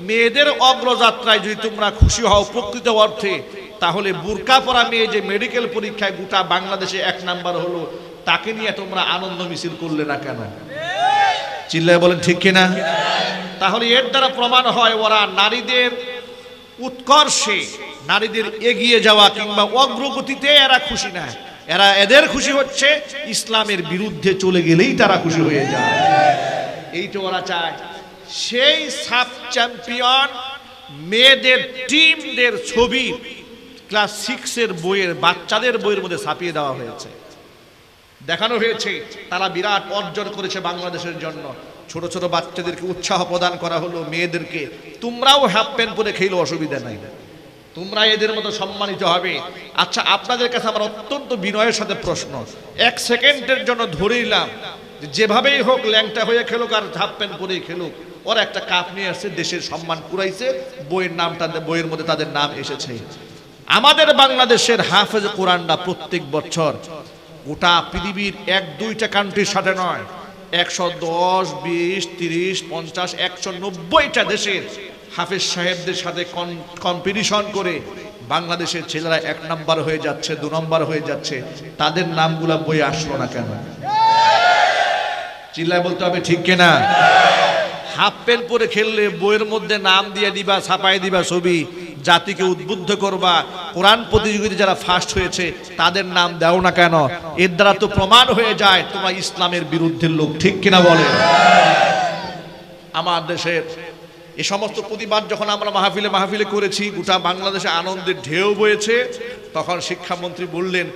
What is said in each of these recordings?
মেয়েদের অগ্রযাত্রায় যদি তোমরা খুশি হও প্রকৃত অর্থে, তাহলে বুরকা পরা মেয়ে যে মেডিকেল পরীক্ষায় গোটা বাংলাদেশে 1 নাম্বার হলো, তাকে নিয়ে তোমরা আনন্দ মিছিল করলে না কেন? চিল্লায় বলেন ঠিক কিনা? তাহলে এর দ্বারা প্রমাণ হয় ওরা নারীদের উৎকর্ষে, নারীদের এগিয়ে যাওয়া কিংবা অগ্রগতিতে এরা খুশি না। এদের খুশি হচ্ছে ইসলামের বিরুদ্ধে চলে গেলেই তারা খুশি হয়ে যায়। এইটা ওরা চায়। সেই সাব চ্যাম্পিয়ন মেয়েদের টিমদের ছবি ক্লাস 6-এর বইয়ের, বাচ্চাদের বইয়ের মধ্যে ছাপিয়ে দেওয়া হয়েছে, দেখানো হয়েছে তারা বিরাট অর্জন করেছে বাংলাদেশের জন্য। ছোট ছোট বাচ্চাদেরকে উৎসাহ প্রদান করা হলো, মেয়েদেরকে তোমরাও হাফ প্যান্ট পরে খেলো, অসুবিধা নাই, তোমরা এদের মতো সম্মানিত হবে। আচ্ছা, আপনাদের কাছে আমার অত্যন্ত বিনয়ের সাথে প্রশ্ন, 1 সেকেন্ডের জন্য ধরে নিলাম যেভাবেই হোক ল্যাংটা হয়ে খেলুক আর হাফ প্যান্ট পরেই খেলুক, ওরা একটা কাপ নিয়ে আসছে, দেশের সম্মান কুড়াইছে, বইয়ের নামটা, বইয়ের মধ্যে তাদের নাম এসেছে। আমাদের বাংলাদেশের হাফেজ কোরআনরা প্রত্যেক বছর গোটা পৃথিবীর 1-2টা কান্ট্রির সাথে নয়, 110, 20, 30, 50, 190টা দেশের হাফেজ সাহেবদের সাথে কম্পিটিশন করে বাংলাদেশের ছেলেরা 1 নাম্বার হয়ে যাচ্ছে, 2 নাম্বার হয়ে যাচ্ছে। তাদের নামগুলা বই আসলো না কেন? চিল্লায় বলতে হবে ঠিক কিনা? হাফ প্যান্ট পরে খেললে বইয়ের মধ্যে নাম দিয়ে দিবা, ছাপাই দিবা ছবি, জাতিকে উদ্বুদ্ধ করবা। কোরআন প্রতিযোগিতা যারা ফার্স্ট হয়েছে তাদের নাম দাও না কেন? এর দ্বারা তো প্রমাণ হয়ে যায় তোমরা ইসলামের বিরুদ্ধের লোক, ঠিক কিনা বলে? আমার দেশের এই সমস্ত প্রতিবাদ যখন আমরা মাহফিলে করেছি, গোটা বাংলাদেশে আনন্দের ঢেউ বয়েছে, তখন শিক্ষামন্ত্রী বললেন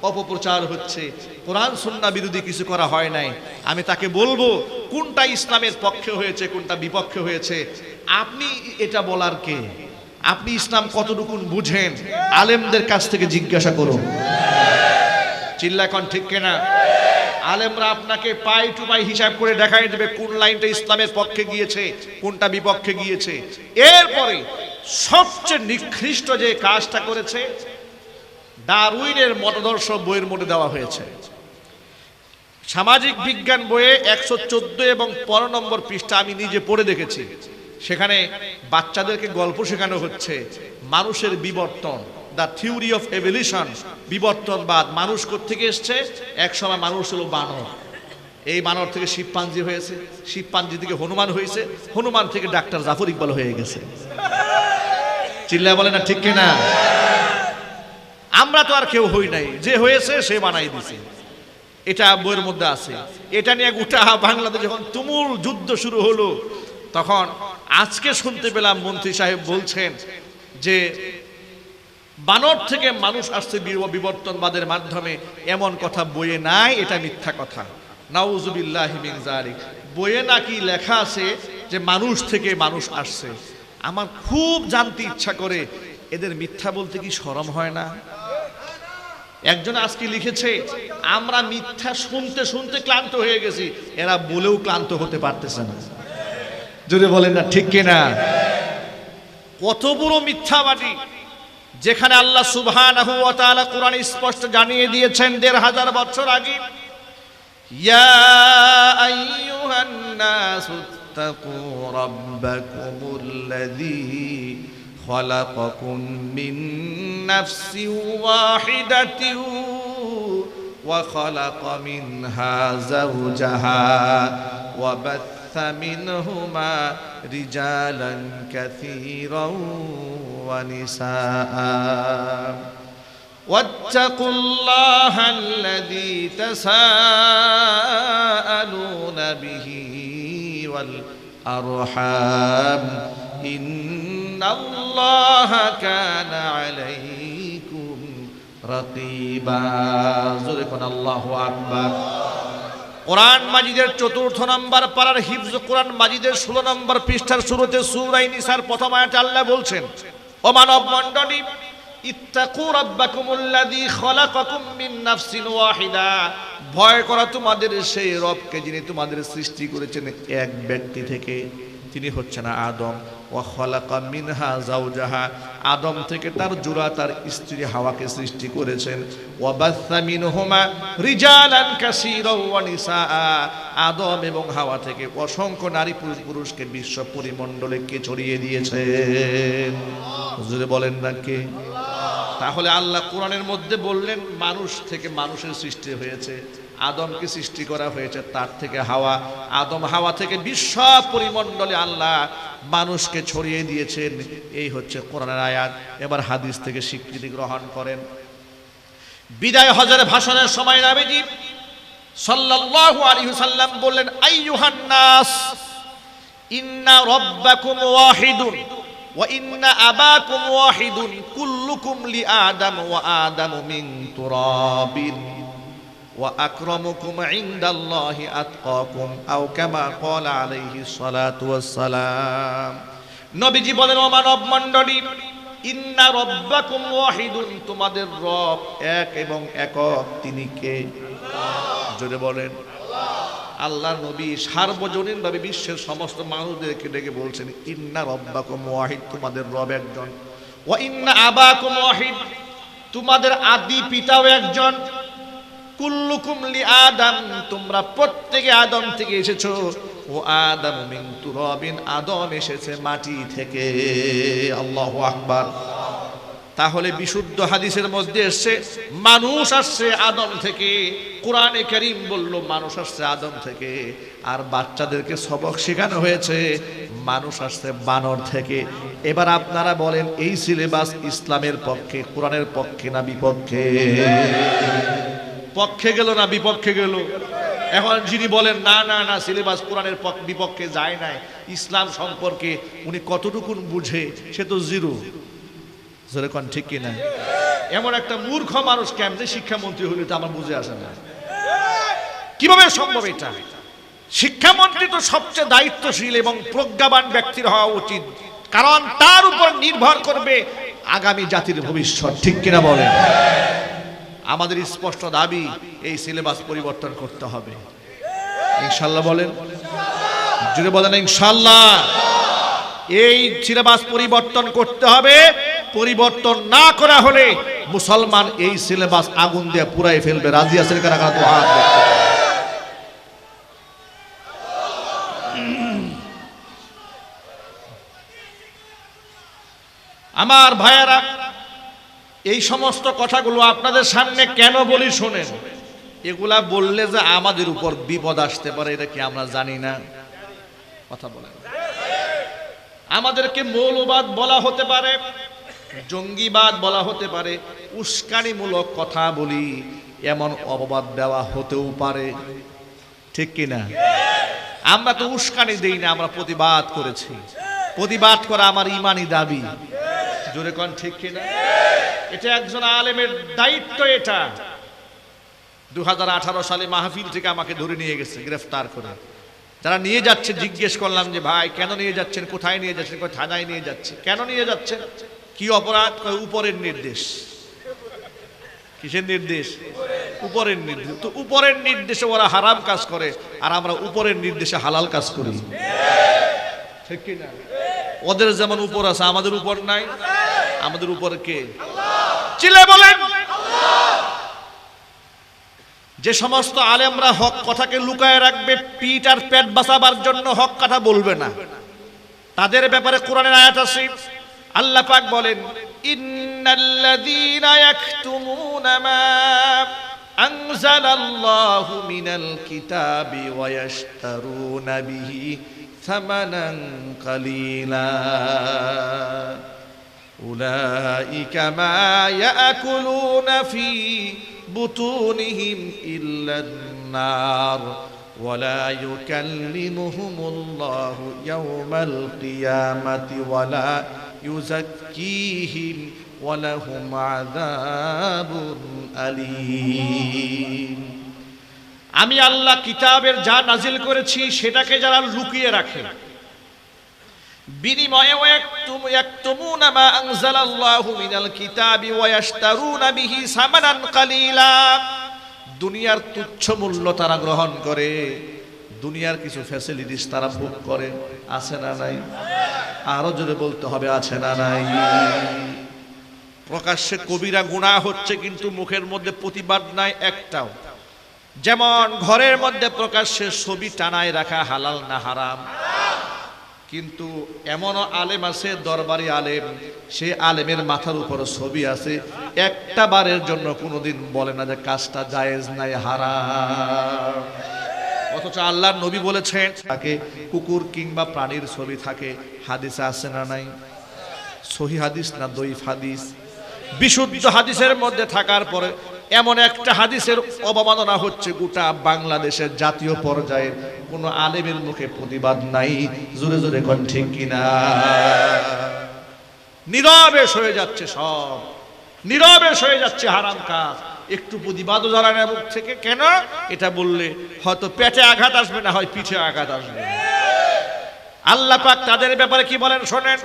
অপপ্রচার হচ্ছে, কোরআন সুন্নাহ বিরোধী কিছু করা হয় নাই। আমি তাকে বলবো কোনটা ইসলামের পক্ষে হয়েছে, কোনটা বিপক্ষে হয়েছে? আপনি এটা বলার কে? আপনি ইসলাম কতটুকু বুঝেন? আলেমদের কাছ থেকে জিজ্ঞাসা করুন। চিল্লা এখন ঠিক কিনা? আলেমরা আপনাকে পাই টু পাই হিসাব করে দেখাই দেবে কোন লাইনটা ইসলামের পক্ষে গিয়েছে, কোনটা বিপক্ষে গিয়েছে। এরপরে সবচেয়ে নিকৃষ্ট যে কাজটা করেছে, ডারউইনের মতাদর্শ বইয়ের মধ্যে দেওয়া হয়েছে। সামাজিক বিজ্ঞান বইয়ে 114 এবং 15 নম্বর পৃষ্ঠা আমি নিজে পড়ে দেখেছি। সেখানে বাচ্চাদেরকে গল্প শেখানো হচ্ছে মানুষের বিবর্তন, দ্য থিওরি অফ এভলিউশন, বিবর্তনবাদ। মানুষ কোত্থেকে এসছে? এক সময় মানুষ হলো বানর, এই বানর থেকে শিবপাঞ্জি হয়েছে, শিবপাঞ্জি থেকে হনুমান হয়েছে, হনুমান থেকে ডাক্তার জাফর ইকবাল হয়ে গেছে। চিল্লায় বলে না ঠিক কিনা? আমরা তো আর কেউ হই নাই, যে হয়েছে সে বানাই দিছে। এটা বইয়ের মধ্যে আছে। এটা নিয়ে গোটা বাংলাদেশ যখন তুমুল যুদ্ধ শুরু হলো, তখন আজকে শুনতে পেলাম মন্ত্রী সাহেব বলছেন যে বানর থেকে মানুষ আসছে বিবর্তনবাদের মাধ্যমে। এমন কথা বইয়ে নাই, এটা মিথ্যা কথা। নাউজুবিল্লাহি মিন যালিক। বইয়ে নাকি লেখা আছে যে মানুষ থেকে মানুষ আসছে। আমার খুব জানতে ইচ্ছা করে, এদের মিথ্যা বলতে কি শরম হয় না? একজন আজকে লিখেছে, আমরা মিথ্যা শুনতে শুনতে ক্লান্ত হয়ে গেছি, এরা বলেও ক্লান্ত হতে পারতেছে না। জোরে বলেন না ঠিক কিনা? কত বড় মিথ্যাবাদী! যেখানে আল্লাহ সুবহানাহু ওয়া তাআলা কোরআনে স্পষ্ট জানিয়ে দিয়েছেন ১৫০০ বছর আগে, ইয়া আইয়ুহান নাসু তাকু রাব্বাকুমুল্লাযী খালাকাকুম মিন নাফসিন ওয়াহিদাতিন ওয়া খালাকা মিনহা যাওজাহা ওয়া বাথা মিনহুমা রিজালান কাসীরান ওয়া নিসাআ ওয়াত্তাকুল্লাহাল্লাযী তাসাআলুনা বিহি ওয়াল আরহাম ইন্নাল্লাহা কানা আলাইকুম রাকিবা। জোরে কোন আল্লাহু আকবার। কোরআন মাজিদের ৪র্থ নম্বর পারার হিফজ কোরআন মাজিদের ১৬ নম্বর পৃষ্ঠার শুরুতে সূরা নিসার প্রথম আয়াতে আল্লাহ বলছেন, ও মানব মণ্ডলী, ইত্তাকু রাব্বাকুমুল্লাযী খালাকাকুম মিন নাফসিন ওয়াহিদা, ভয় করা তোমাদের সেই রবকে যিনি তোমাদের সৃষ্টি করেছেন এক ব্যক্তি থেকে, তিনি হচ্ছেন আদম। ওয়া খালাকা মিনহা যাওজাহা, আদম থেকে তার জোড়া তার স্ত্রী হাওয়াকে সৃষ্টি করেছেন। ওয়াবাসসা মিনহুমা রিজালান কাসীরাও ওয়া নিসাআ, আদম এবং হাওয়া থেকে অসংখ্য নারী পুরুষকে বিশ্ব পরিমণ্ডলে কে ছড়িয়ে দিয়েছেন? হুজুরে বলেন না কে? তাহলে আল্লাহ কোরআনের মধ্যে বললেন মানুষ থেকে মানুষের সৃষ্টি হয়েছে, আদমকে সৃষ্টি করা হয়েছে, তার থেকে হাওয়া, আদম হাওয়া থেকে বিশ্ব পরিমণ্ডলে আল্লাহ মানুষকে ছড়িয়ে দিয়েছেন। এই হচ্ছে কোরআনের আয়াত। এবার হাদিস থেকে স্বীকৃতি গ্রহণ করেন। বিদায় হজের ভাষণের সময় নবীজি সাল্লাল্লাহু আলাইহি ওয়াসাল্লাম বললেন, আইয়ুহান নাস ইন্না রাব্বাকুম ওয়াহিদুন ওয়া ইন্না আবাকুম ওয়াহিদুন কুল্লুকুম লিআদম ওয়া আদামু মিন তুরাবিন ওয়া আকরামুকুম ইনদাল্লাহি আতকাকুম আও কামা ক্বালা আলাইহিস সালাতু ওয়াস সালাম। নবীজি বলেন, ও মানব মণ্ডলী, ইন্না রাব্বাকুম ওয়াহিদুন, তোমাদের রব এক এবং একক। তিনি কে? জোরে বলেন। আল্লাহ নবী সার্বজনীনভাবে বিশ্বের সমস্ত মানুষদেরকে ডেকে বলছেন, ইন্না রাব্বাকুম ওয়াহিদ, তোমাদের রব একজন। ওয়া ইন্না আবাকুম ওয়াহিদ, তোমাদের আদি পিতাও একজন। কুল্লুকুম লিআদম, তোমরা প্রত্যেকে আদম থেকে এসেছো। ও আদম মিন তুরাবিন, আদম এসেছে মাটি থেকে। আল্লাহু আকবার। তাহলে বিশুদ্ধ হাদিসের মধ্যে এসেছে মানুষ আসছে আদম থেকে। কোরআনে কারীম বলল মানুষ আসছে আদম থেকে। আর বাচ্চাদেরকে সবক শেখানো হয়েছে মানুষ আসছে বানর থেকে। এবার আপনারা বলেন, এই সিলেবাস ইসলামের পক্ষে, কোরআনের পক্ষে না বিপক্ষে? পক্ষে গেল না বিপক্ষে গেল? এখন যিনি বলেন না না না সিলেবাস কোরআনের বিপক্ষে যায় নাই, ইসলাম সম্পর্কে উনি কতটুকু বুঝে, সে তো জিরো। যেরকম ঠিক কিনা? এমন একটা মূর্খ মানুষ কেমনে শিক্ষামন্ত্রী হলে তো আমার বুঝে আসে না। কিভাবে সম্ভব এটা? শিক্ষামন্ত্রী তো সবচেয়ে দায়িত্বশীল এবং প্রজ্ঞাবান ব্যক্তির হওয়া উচিত, কারণ তার উপর নির্ভর করবে আগামী জাতির ভবিষ্যৎ। ঠিক কিনা বলেন? আমাদের স্পষ্ট দাবি, এই সিলেবাস পরিবর্তন করতে হবে। ইনশাআল্লাহ বলেন, জুড়ে বলেন ইনশাআল্লাহ। এই সিলেবাস পরিবর্তন করতে হবে। পরিবর্তন না করা হলে মুসলমান এই সিলেবাস আগুন দিয়ে পুরাই ফেলবে। রাজি আছেন কারা কারা? তো হাত দেখতে। আমার ভাইয়েরা, এই সমস্ত কথাগুলো আপনাদের সামনে কেন বলি শোনেন। এগুলা বললে যে আমাদের উপর বিপদ আসতে পারে, এটা কি আমরা জানি না? কথা বলেন। আমাদেরকে মৌলবাদ বলা হতে পারে, জঙ্গিবাদ বলা হতে পারে, উস্কানিমূলক কথা বলি, এমন অপবাদ দেওয়া হতেও পারে। ঠিক কিনা? আমরা তো উস্কানি দেই না, আমরা প্রতিবাদ করেছি। প্রতিবাদ করা আমার ইমানি দাবি। জোরে কোন ঠিক কিনা? এটা একজন আলেমের দায়িত্ব। এটা 2018 সালে মাহফিল থেকে আমাকে ধরে নিয়ে গেছে গ্রেফতার করে। যারা নিয়ে যাচ্ছে জিজ্ঞেস করলাম যে ভাই কেন নিয়ে যাচ্ছেন, কোথায় নিয়ে যাচ্ছেন? থানায় নিয়ে যাচ্ছে। কেন নিয়ে যাচ্ছেন? কি অপরাধ? উপরের নির্দেশ। কিসের নির্দেশ? উপরের নির্দেশ। তো উপরের নির্দেশে ওরা হারাম কাজ করে, আর আমরা উপরের নির্দেশে হালাল কাজ করি। ঠিক কিনা? ওদের যেমন উপর আছে, আমাদের উপর নাই। আমাদের উপর কে? চিল্লা বলেন। যে সমস্ত আলেমরা হক কথাকে লুকায় রাখবে, পিঠ আর পেট বাঁচাবার জন্য হক কথা বলবে না, তাদের ব্যাপারে কোরআনের আয়াত আছে। আল্লাহ পাক বলেন, ইন্নাল্লাযীনা ইয়াকতুমুনা মা আনজালাল্লাহু মিনাল কিতাবি ওয়া ইয়াশতারুনা বিহি থামানান কালীলা উলাইকা মা ইয়াকুলুনা ফি বুতুনিহিম ইল্লান নার ওয়ালা ইউকাল্লিমুহুমুল্লাহু ইয়াওমাল কিয়ামাতি ওয়ালা ইউযাক্কিহিম ওয়া লাহুম আযাবুন আলীম। আমি আল্লাহ কিতাবের যা নাজিল করেছি সেটাকে যারা লুকিয়ে রাখে, বিনিময়ে ইয়াকতুমুনা মা আনজালাল্লাহু মিনাল কিতাবি ওয়া ইয়াশতারুনা বিহি সামানান কালীলা, দুনিয়ার তুচ্ছ মূল্য তারা গ্রহণ করে, দুনিয়ার কিছু ফ্যাসিলিটিস তারা ভোগ করে। আছে না নাই? আরো জোরে বলতে হবে আছে না নাই? প্রকাশ্যে কবিরা গুনাহ হচ্ছে কিন্তু মুখের মধ্যে প্রতিবাদ নাই একটাও। যেমন ঘরের মধ্যে প্রকাশ্যে ছবি টানায় রাখা হালাল না হারাম, কিন্তু এমনও আলেম আছে, দরবারি আলেম, সে আলেমের মাথার উপর ছবি আছে, একটা বারের জন্য কোনোদিন বলে না যে কাজটা জায়েজ নাই, হারাম। অথচ আল্লাহর নবী বলেছেন তাকে কুকুর কিংবা প্রাণীর ছবি থাকে, হাদিসে আছে না নাই? সহিহ হাদিস না দঈফ হাদিস? বিশুদ্ধ হাদিসের মধ্যে থাকার পরে এমন একটা হাদিসের অবমাননা হচ্ছে, গোটা বাংলাদেশের জাতীয় পর্যায়ে কোনো আলেমের মুখে প্রতিবাদ নাই। জোরে জোরে কোন ঠিক কিনা? নীরবে হয়ে যাচ্ছে, সব নীরবে হয়ে যাচ্ছে হারাম কাজ। একটু প্রতিবাদও জানায় না মুখ থেকে। কেন? এটা বললে হয়তো পেটে আঘাত আসবে, না হয় পিঠে আঘাত আসবে। আল্লাহ পাক তাদের ব্যাপারে কি বলেন শোনেন।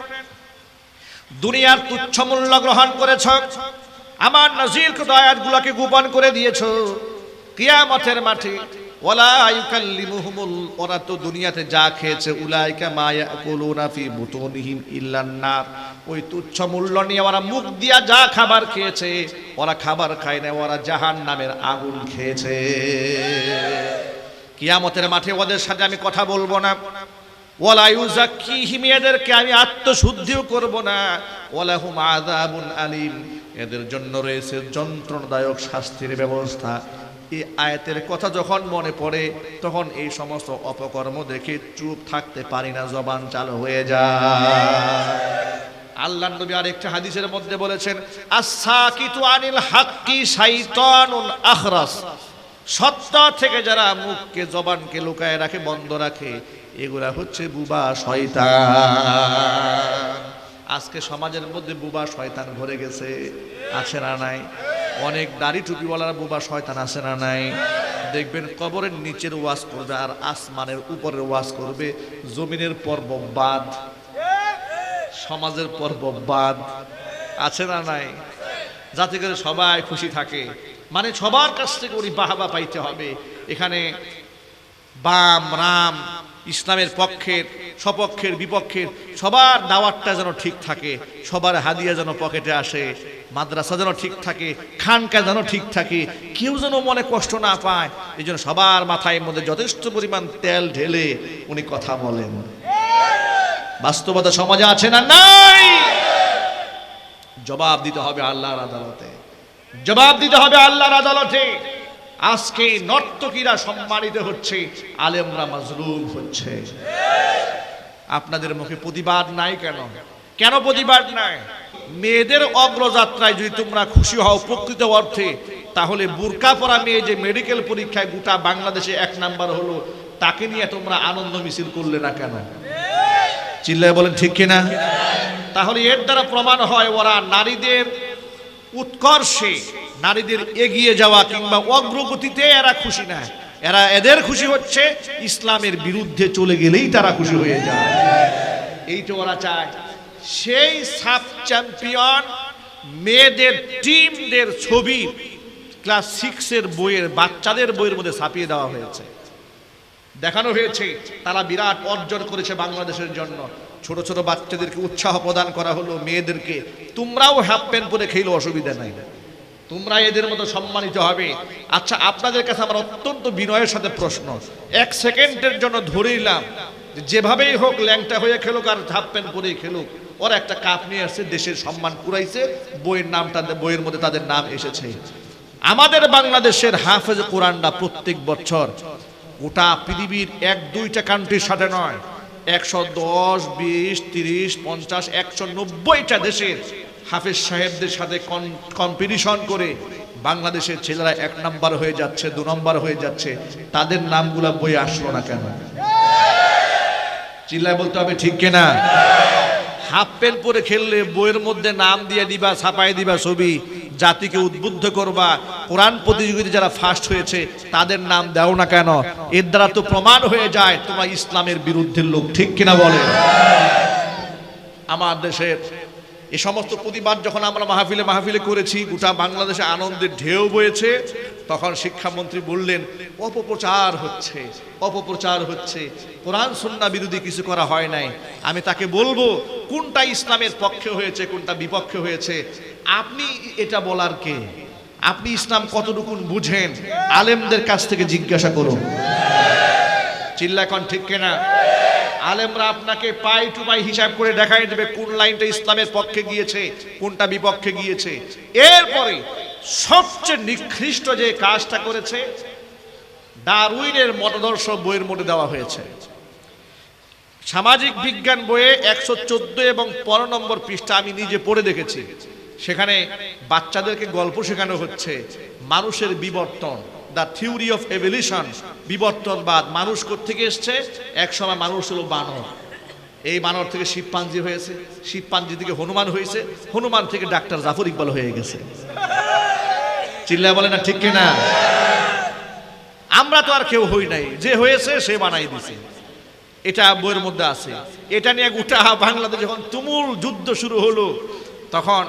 দুনিয়ার তুচ্ছ মূল্য গ্রহণ করেছ, আমার নাজিলকৃত আয়াতগুলোকে গোপন করে দিয়েছ, কিয়ামতের মাঠে ওয়ালা ইউকাল্লিমুহুমুল, ওরা তো দুনিয়াতে যা খেয়েছে, উলাইকা মা ইয়াকুলুনা ফি বুতুনিহিম ইল্লান নার, ওই তুচ্ছ মূল্য নিয়ে ওরা মুখ দিয়া যা খাবার খেয়েছে, ওরা খাবার খায় না, ওরা জাহান্নামের আগুন খেয়েছে। কিয়ামতের মাঠে ওদের সাথে আমি কথা বলবো না, ওয়ালা ইউযাক্কিহিম, এদেরকে আমি আত্মশুদ্ধিও করব না, ওয়ালাহুম আযাবুন আলীম, এদের জন্য রয়েছে যন্ত্রণাদায়ক শাস্তির ব্যবস্থা। এই আয়াতের কথা যখন মনে পড়ে তখন এই সমস্ত অপকর্ম দেখে চুপ থাকতে পারি না, জবান চালু হয়ে যায়। আল্লাহর নবী আরেকটা হাদিসের মধ্যে বলেছেন, আস-সাকিতু আনিল হাক্কি শাইতানুন আখরাস, সত্য থেকে যারা মুখকে জবানকে লুকায় রাখে, বন্ধ রাখে, এগুলা হচ্ছে বুবা শয়তান। আজকে সমাজের মধ্যে বুবা শয়তান ভরে গেছে, আছে না নাই? অনেক দাড়ি টুপিওয়ালারা বুবা শয়তান, আছে না নাই? দেখবেন কবরের নিচের ওয়াজ করবে আর আসমানের উপরের ওয়াজ করবে, জমিনের পর্ব বাদ, সমাজের পর্ব বাদ, আছে না নাই? যাতে করে সবাই খুশি থাকে, মানে সবার কাছ থেকে উনি বাহাবা পাইতে হবে। এখানে বাম রাম, ইসলামের পক্ষের সপক্ষের বিপক্ষের সবার দাওয়াতটা যেন ঠিক থাকে, সবার হাদিয়া যেন পকেটে আসে, মাদ্রাসা যেন ঠিক থাকে, খানকা যেন ঠিক থাকে, কেউ যেন মনে কষ্ট না পায়। এই জন্য সবার মাথায় মধ্যে যথেষ্ট পরিমাণ তেল ঢেলে উনি কথা বলেন। বাস্তবতা সমাজে আছে না নাই? জবাব দিতে হবে আল্লাহর আদালতে, জবাব দিতে হবে আল্লাহর আদালতে। আজকে নর্তকীরা সম্মানিত হচ্ছে, আলেমরা মাজলুম হচ্ছে। আপনাদের মুখে প্রতিবাদ নাই কেন? কেন প্রতিবাদ নাই? মেয়েদের অগ্রযাত্রায় যদি তোমরা খুশি হও প্রকৃত অর্থে, তাহলে বুরকা পরা মেয়ে যে মেডিকেল পরীক্ষায় গোটা বাংলাদেশে 1 নাম্বার হলো, তাকে নিয়ে তোমরা আনন্দ মিছিল করলে না কেন? চিল্লায় বলেন ঠিক কিনা? তাহলে এর দ্বারা প্রমাণ হয় ওরা নারীদের উৎকর্ষে, নারীদের এগিয়ে যাওয়া কিংবা অগ্রগতিতে এরা খুশি না। এদের খুশি হচ্ছে ইসলামের বিরুদ্ধে চলে গেলেই তারা খুশি হয়ে যায়, এইটা ওরা চায়। সেই সাব চ্যাম্পিয়ন মেয়েদের টিমদের ছবি ক্লাস 6-এর বইয়ের, বাচ্চাদের বইয়ের মধ্যে ছাপিয়ে দেওয়া হয়েছে, দেখানো হয়েছে তারা বিরাট অর্জন করেছে বাংলাদেশের জন্য। ছোট ছোট বাচ্চাদেরকে উৎসাহ প্রদান করা হলো, মেয়েদেরকে তোমরাও হাফ প্যান্ট পরে খেলে অসুবিধা নাই, তোমরা এদের মতো সম্মানিত হবে। আচ্ছা, আপনাদের কাছে আমার অত্যন্ত বিনয়ের সাথে প্রশ্ন, 1 সেকেন্ডের জন্য ধরে নিলাম যেভাবেই হোক ল্যাংটা হয়ে খেলুক আর হাফ প্যান্ট পরেই খেলুক, ওরা একটা কাপ নিয়ে আসছে, দেশের সম্মান কুড়াইছে, বইয়ের নামটা, বইয়ের মধ্যে তাদের নাম এসেছে। আমাদের বাংলাদেশের হাফেজ কোরআনরা প্রত্যেক বছর গোটা পৃথিবীর 1-2টা কান্ট্রির সাথে নয়, 110, 20, 30, 50, 190টা দেশের হাফেজ সাহেবদের সাথে কম্পিটিশন করে বাংলাদেশের ছেলেরা 1 নাম্বার হয়ে যাচ্ছে, 2 নাম্বার হয়ে যাচ্ছে। তাদের নামগুলা বই আসলো না কেন? চিল্লায় বলতে হবে ঠিক কিনা? হাফ প্যান্ট পরে খেললে বইয়ের মধ্যে নাম দিয়ে দিবা, ছাপাই দিবা ছবি, জাতিকে উদ্বুদ্ধ করবা। কোরআন প্রতিযোগিতা যারা ফার্স্ট হয়েছে তাদের নাম দাও না কেন? এর দ্বারা তো প্রমাণ হয়ে যায় তোমরা ইসলামের বিরুদ্ধে লোক, ঠিক কিনা বলে? আমার দেশের এ সমস্ত প্রতিবাদ যখন আমরা মাহফিলে মাহফিলে করেছি, গোটা বাংলাদেশে আনন্দের ঢেউ বয়েছে, তখন শিক্ষামন্ত্রী বললেন অপপ্রচার হচ্ছে, অপপ্রচার হচ্ছে, কোরআন সুন্নাহ বিরোধী কিছু করা হয় নাই। আমি তাকে বলবো কোনটা ইসলামের পক্ষে হয়েছে, কোনটা বিপক্ষে হয়েছে, আপনি এটা বলার কে? আপনি ইসলাম কতটুকু বুঝেন? আলেমদের কাছ থেকে জিজ্ঞাসা করুন। চিল্লা এখন ঠিক কিনা? আলেমরা আপনাকে পাই টু পাই হিসাব করে দেখাই দেবে কোন লাইনটা ইসলামের পক্ষে গিয়েছে, কোনটা বিপক্ষে গিয়েছে। এরপরে সবচেয়ে নিকৃষ্ট যে কাজটা করেছে, ডারউইনের মতাদর্শ বইয়ের মধ্যে দেওয়া হয়েছে। সামাজিক বিজ্ঞান বইয়ে 114 এবং 15 নম্বর পৃষ্ঠা আমি নিজে পড়ে দেখেছি। সেখানে বাচ্চাদেরকে গল্প শেখানো হচ্ছে মানুষের বিবর্তন, দ্য থিওরি অফ এভলিউশন, বিবর্তনবাদ। মানুষ কোত্থেকে এসছে? একসময় মানুষ হলো বানর, এই বানর থেকে শিবপাঞ্জি হয়েছে, শিবপাঞ্জি থেকে হনুমান হয়েছে, হনুমান থেকে ডাক্তার জাফর ইকবাল হয়ে গেছে। চিল্লা বলে না ঠিক কিনা? আমরা তো আর কেউ হই নাই, যে হয়েছে সে বানাই দিছে। এটা বইয়ের মধ্যে আছে। এটা নিয়ে গোটা বাংলাদেশ যখন তুমুল যুদ্ধ শুরু হলো, তখন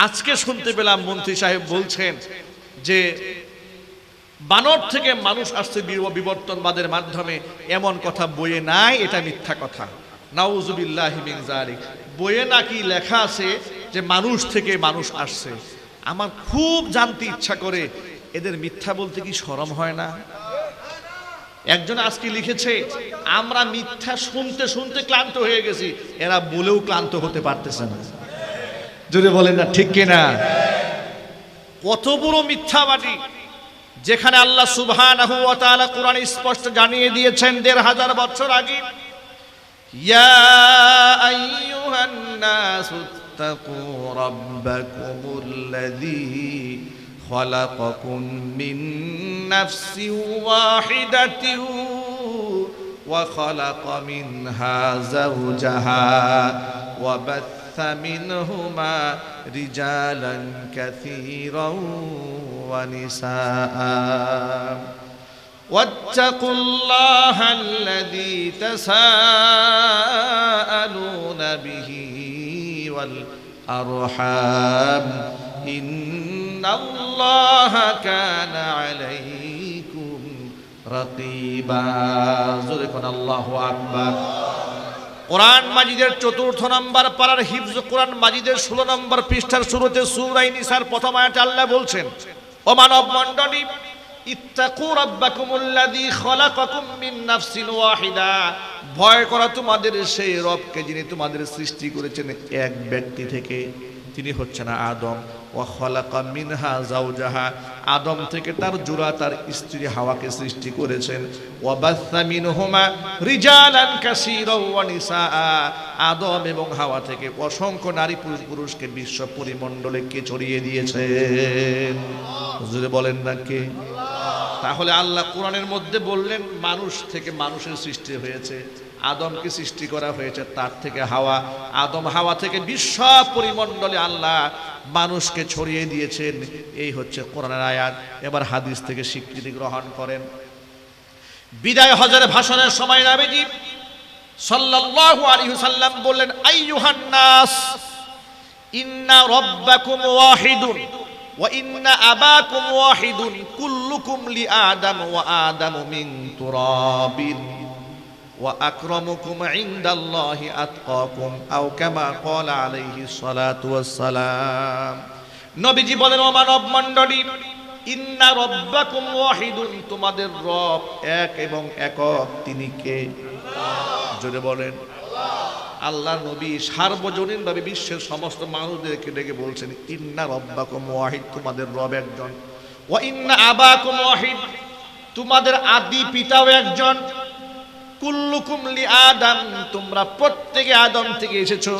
আজকে শুনতে পেলাম মন্ত্রী সাহেব বলছেন যে বানর থেকে মানুষ আসছে বিবর্তনবাদের মাধ্যমে। এমন কথা বইয়ে নাই, এটা মিথ্যা কথা। নাউজুবিল্লাহি মিন যালিক। বইয়ে নাকি লেখা আছে যে মানুষ থেকে মানুষ আসছে। আমার খুব জানতে ইচ্ছা করে, এদের মিথ্যা বলতে কি শরম হয় না? একজন আজকে লিখেছে আমরা মিথ্যা শুনতে শুনতে ক্লান্ত হয়ে গেছি, এরা বলেও ক্লান্ত হতে পারতেছে না। যদি বলেন না ঠিক কিনা? কত বড় মিথ্যাবাদী! যেখানে আল্লাহ সুবহানাহু ওয়া তাআলা কোরআনে স্পষ্ট জানিয়ে দিয়েছেন ১৫০০ বছর আগে, ইয়া আইয়ুহান নাসু তাকু রাব্বাকুমুল্লাযী খালাকাকুম মিন নাফসিন ওয়াহিদাতিন ওয়া খালাকা মিনহা যাওজাহা ওয়া বাথ মিনহুমা রিজালান কাসীরান ওয়া নিসাআ ওয়াত্তাকুল্লাহাল্লাযী তাসাআলুনা বিহি ওয়াল আরহাম ইন্নাল্লাহা কানা আলাইকুম রাকীবা। জোরে কোন আল্লাহু আকবার। কোরআন মাজিদের ৪র্থ নম্বর পারার হিফজ কোরআন মাজিদের ১৬ নম্বর পৃষ্ঠার শুরুতে সূরা নিসার প্রথম আয়াতে আল্লাহ বলছেন, ও মানব মণ্ডলী, ইত্তাকু রাব্বাকুমুল্লাযী খালাকাকুম মিন নাফসিন ওয়াহিদা, ভয় করা তোমাদের সেই রবকে যিনি তোমাদের সৃষ্টি করেছেন এক ব্যক্তি থেকে, তিনি হচ্ছেন আদম। ওয়া খালাকা মিনহা যাওজাহা, আদম থেকে তার জোড়া তার স্ত্রী হাওয়াকে সৃষ্টি করেছেন। ওয়া বাথা মিনহুমা রিজালান কাসীরান ওয়া নিসাআ, আদম এবং হাওয়া থেকে অসংখ্য নারী পুরুষকে বিশ্ব পরিমণ্ডলে কে ছড়িয়ে দিয়েছেন? হুজুরে বলেন না কে? তাহলে আল্লাহ কোরআনের মধ্যে বললেন মানুষ থেকে মানুষের সৃষ্টি হয়েছে, আদমকে সৃষ্টি করা হয়েছে তার থেকে হাওয়া, আদম হাওয়া থেকে বিশ্ব পরিমণ্ডলে আল্লাহ মানুষকে ছড়িয়ে দিয়েছেন। এই হচ্ছে কোরআনের আয়াত। এবার হাদিস থেকে স্বীকৃতি গ্রহণ করেন। বিদায় হজের ভাষণের সময় নবীজি সাল্লাল্লাহু আলাইহি ওয়াসাল্লাম বললেন, আইয়ুহান নাস ইন্না রাব্বাকুম ওয়াহিদুন ওয়া ইন্না আবাকুম ওয়াহিদুন কুল্লুকুম লিআদম ওয়া আদামু মিন তুরাবিন ওয়া আকরামুকুম ইনদাল্লাহি আতকাকুম আও কামা ক্বালা আলাইহিস সালাতু ওয়াস সালাম। নবীজি বলেন, ও মানব মণ্ডলী, ইন্না রাব্বাকুম ওয়াহিদুন, তোমাদের রব এক এবং একক। তিনি কে? জোরে বলেন। আল্লাহ নবী সার্বজনীনভাবে বিশ্বের সমস্ত মানুষদেরকে ডেকে বলছেন, ইন্না রাব্বাকুম ওয়াহিদ, তোমাদের রব একজন। ওয়া ইন্না আবাকুম ওয়াহিদ, তোমাদের আদি পিতাও একজন। কুল্লুকুম লিআদম, তোমরা প্রত্যেকে আদম থেকে এসেছো।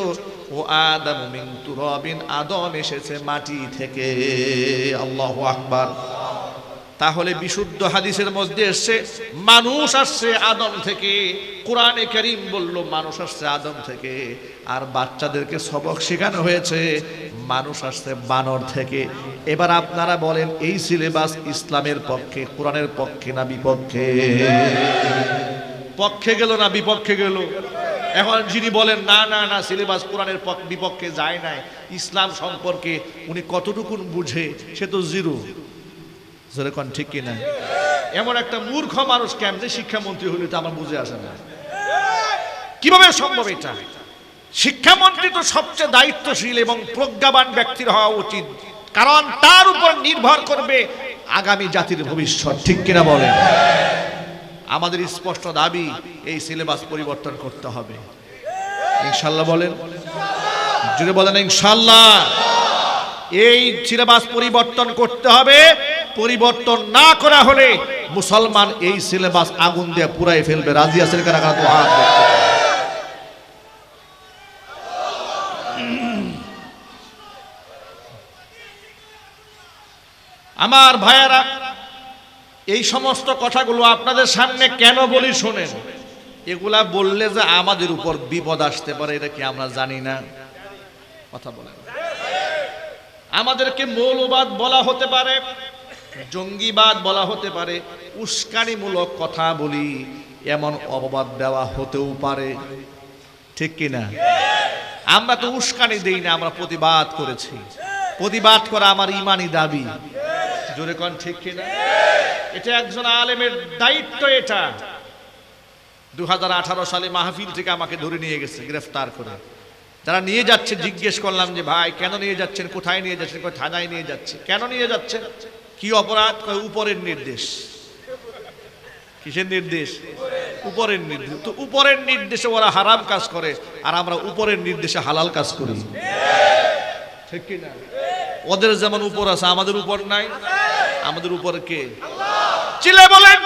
ও আদম মিন তুরাবিন, আদম এসেছে মাটি থেকে। আল্লাহু আকবার। তাহলে বিশুদ্ধ হাদিসের মধ্যে এসেছে মানুষ আসছে আদম থেকে। কোরআনে কারীম বলল মানুষ আসছে আদম থেকে। আর বাচ্চাদেরকে সবক শেখানো হয়েছে মানুষ আসছে বানর থেকে। এবার আপনারা বলেন, এই সিলেবাস ইসলামের পক্ষে, কোরআনের পক্ষে না বিপক্ষে? পক্ষে গেল না বিপক্ষে গেল? এখন যিনি বলেন না না না সিলেবাস কোরআনের বিপক্ষে যায় নাই, ইসলাম সম্পর্কে উনি কতটুকুন বুঝে, সে তো জিরো। যেরকম ঠিক কিনা? এমন একটা মূর্খ মানুষ কেমনে শিক্ষামন্ত্রী হলে তো আমার বুঝে আসে না, কিভাবে সম্ভব এটা? শিক্ষামন্ত্রী তো সবচেয়ে দায়িত্বশীল এবং প্রজ্ঞাবান ব্যক্তির হওয়া উচিত, কারণ তার উপর নির্ভর করবে আগামী জাতির ভবিষ্যৎ। ঠিক কিনা বলেন? আমাদের স্পষ্ট দাবি, এই সিলেবাস পরিবর্তন করতে হবে। ইনশাআল্লাহ বলেন, জুড়ে বলেন ইনশাআল্লাহ। এই সিলেবাস পরিবর্তন করতে হবে। পরিবর্তন না করা হলে মুসলমান এই সিলেবাস আগুন দিয়ে পুরাই ফেলবে। রাজি আছেন কারা কারা? তো হাত দেখতে। আমার ভাইয়েরা, এই সমস্ত কথাগুলো আপনাদের সামনে কেন বলি শোনেন। এগুলা বললে যে আমাদের উপর বিপদ আসতে পারে, এটা কি আমরা জানি না? কথা বলেন। আমাদেরকে মৌলবাদ বলা হতে পারে, জঙ্গিবাদ বলা হতে পারে, উস্কানিমূলক কথা বলি, এমন অপবাদ দেওয়া হতেও পারে। ঠিক কিনা? আমরা তো উস্কানি দেই না, আমরা প্রতিবাদ করেছি। প্রতিবাদ করা আমার ইমানি দাবি। জোরে কোন ঠিক কিনা? এটা একজন আলেমের দায়িত্ব। এটা 2018 সালে মাহফিল থেকে আমাকে ধরে নিয়ে গেছে গ্রেফতার করে। যারা নিয়ে যাচ্ছে জিজ্ঞেস করলাম যে ভাই কেন নিয়ে যাচ্ছেন, কোথায় নিয়ে যাচ্ছেন? কয় থানায় নিয়ে যাচ্ছে। কেন নিয়ে যাচ্ছেন? কি অপরাধ? কয় উপরের নির্দেশ। কিসের নির্দেশ? উপরের নির্দেশ। তো উপরের নির্দেশে ওরা হারাম কাজ করে, আর আমরা উপরের নির্দেশে হালাল কাজ করি। ঠিক কি না? ওদের যেমন উপর আছে, আমাদের উপর নাই। আমাদের উপর কে? চিল্লায়ে বলেন।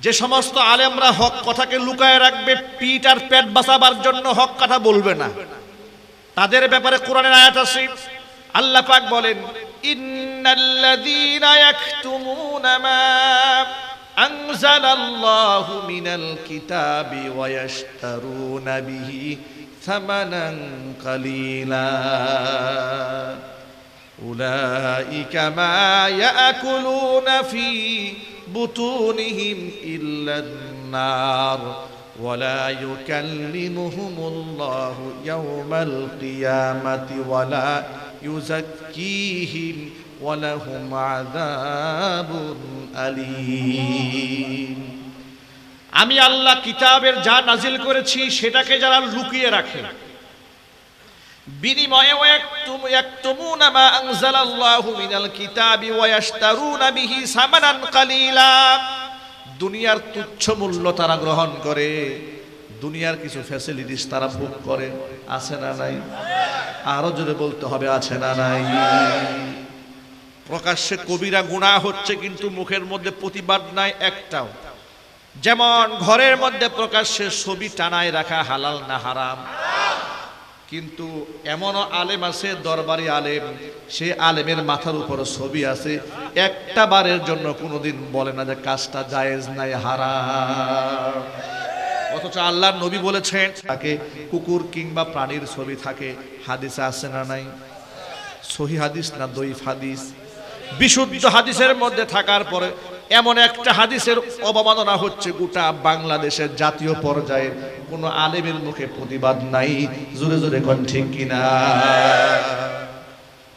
যে সমস্ত আলেমরা হক কথাকে লুকায় রাখবে, পিঠ আর পেট বাঁচাবার জন্য হক কথা বলবে না, তাদের ব্যাপারে কোরআনের আয়াত আছে। আল্লাহ পাক বলেন, ইন্নাল্লাযীনা ইয়াকতুমুনা মা আনজালাল্লাহু মিনাল কিতাবি ওয়া ইয়াশতারুনা বিহি থামানান কালীলা উলাইকা মা ইয়াকুলুনা ফি বুতুনিহিম ইল্লান নার ওয়ালা ইউকাল্লিমুহুমুল্লাহু ইয়াওমাল কিয়ামাতি ওয়ালা ইউযাক্কিহিম ওয়া লাহুম আযাবুন আলীম। আমি আল্লাহ কিতাবের যা নাজিল করেছি সেটাকে যারা লুকিয়ে রাখে, বিনিময়ে ইয়াকতুমুনা মা আনজালাল্লাহু মিনাল কিতাবি ওয়া ইয়াশতারুনা বিহি সামানান কালীলা, দুনিয়ার তুচ্ছ মূল্য তারা গ্রহণ করে, দুনিয়ার কিছু ফ্যাসিলিটিস তারা ভোগ করে। আছে না নাই? আরো জোরে বলতে হবে, আছে না নাই? প্রকাশ্যে কবিরা গুনাহ হচ্ছে, কিন্তু মুখের মধ্যে প্রতিবাদ নাই একটাও। যেমন ঘরের মধ্যে প্রকাশ্যে ছবি টানায় রাখা হালাল না হারাম, কিন্তু এমনও আলেম আছে, দরবারি আলেম, সে আলেমের মাথার উপর ছবি আছে, একটা বারের জন্য কোনোদিন বলে না যে কাজটা জায়েজ নাই, হারাম। অথচ আল্লাহর নবী বলেছেন তাকে কুকুর কিংবা প্রাণীর ছবি থাকে। হাদিসে আছে না নাই? সহিহ হাদিস না দঈফ হাদিস? বিশুদ্ধ হাদিসের মধ্যে থাকার পরে এমন একটা হাদিসের অবমাননা হচ্ছে, গোটা বাংলাদেশের জাতীয় পর্যায়ে কোনো আলেমের মুখে প্রতিবাদ নাই। জোরে জোরে কোন ঠিক কিনা?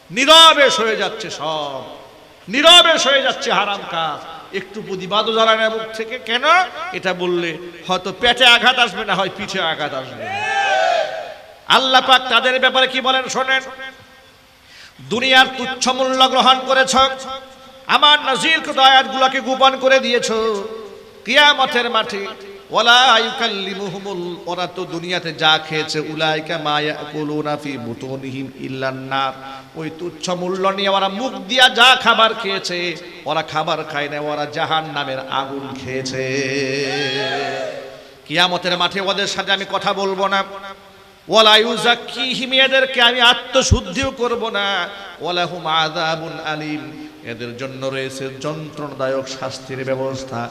নীরবে হয়ে যাচ্ছে, সব নীরবে হয়ে যাচ্ছে হারাম কাজ। একটু প্রতিবাদও জানায় না মুখ থেকে। কেন? এটা বললে হয়তো পেটে আঘাত আসবে, না হয় পিঠে আঘাত আসবে। আল্লাহ পাক তাদের ব্যাপারে কি বলেন শোনেন। দুনিয়ার তুচ্ছ মূল্য গ্রহণ করেছ, আমার নাজিলকৃত আয়াতগুলোকে গোপন করে দিয়েছ, কিয়ামতের মাঠে ওয়ালা ইউকাল্লিমুহুমুল, ওরা তো দুনিয়াতে যা খেয়েছে, উলাইকা মা ইয়াকুলুনা ফি বুতুনিহিম ইল্লান নার, ওই তুচ্ছ মূল্য নিয়ে ওরা মুখ দিয়া যা খাবার খেয়েছে, ওরা খাবার খায় না, ওরা জাহান্নামের আগুন খেয়েছে। কিয়ামতের মাঠে ওদের সাথে আমি কথা বলবো না, ওয়ালা ইউযাক্কিহিম, এদেরকে আমি আত্মশুদ্ধিও করব না, ওয়ালাহুম আযাবুন আলীম, এদের জন্য রয়েছে যন্ত্রণাদায়ক শাস্তির ব্যবস্থা।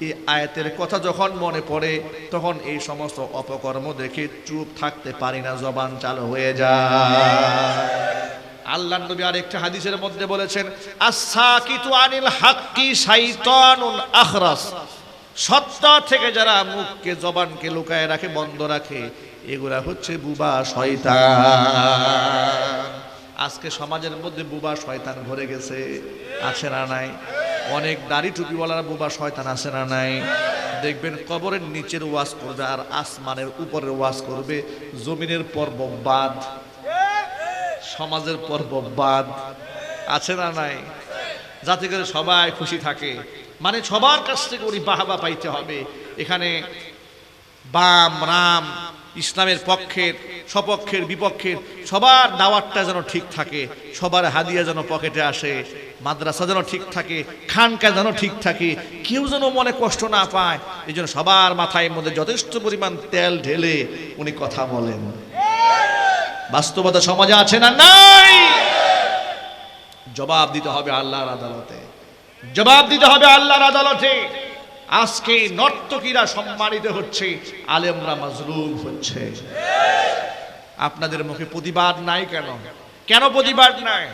এই আয়াতের কথা যখন মনে পড়ে, তখন এই সমস্ত অপকর্ম দেখে চুপ থাকতে পারি না, জবান চালু হয়ে যায়। আল্লাহর নবী আরেকটা হাদিসের মধ্যে বলেছেন, আস-সাকিতু আনিল হাক্কি শাইতানুন আখরাস, সত্য থেকে যারা মুখকে জবানকে লুকায় রাখে, বন্ধ রাখে, এগুলা হচ্ছে বুবা শয়তান। আজকে সমাজের মধ্যে বুবা শয়তান ভরে গেছে, আছে না নাই? অনেক দাড়ি টুপিওয়ালারা বুবা শয়তান, আছে না নাই? দেখবেন কবরের নিচের ওয়াজ করবে আর আসমানের উপরের ওয়াজ করবে, জমিনের পর্ব বাদ, সমাজের পর্ব বাদ, আছে না নাই? যাতে করে সবাই খুশি থাকে, মানে সবার কাছ থেকে উনি বাহবা পাইতে হবে। এখানে বাম রাম, ইসলামের পক্ষের সপক্ষের বিপক্ষের সবার দাওয়াতটা যেন ঠিক থাকে, সবার হাদিয়া যেন পকেটে আসে, মাদ্রাসা যেন ঠিক থাকে, খানকা যেন ঠিক থাকে, কেউ যেন মনে কষ্ট না পায়। এই জন্য সবার মাথায় মধ্যে যথেষ্ট পরিমাণ তেল ঢেলে উনি কথা বলেন। বাস্তবতা সমাজে আছে না নাই? জবাব দিতে হবে আল্লাহর আদালতে, জবাব দিতে হবে আল্লাহর আদালতে। আজকে নর্তকীরা সম্মানিত হচ্ছে, আলেমরা মাজলুম হচ্ছে। আপনাদের মুখে প্রতিবাদ নাই কেন? কেন প্রতিবাদ নাই?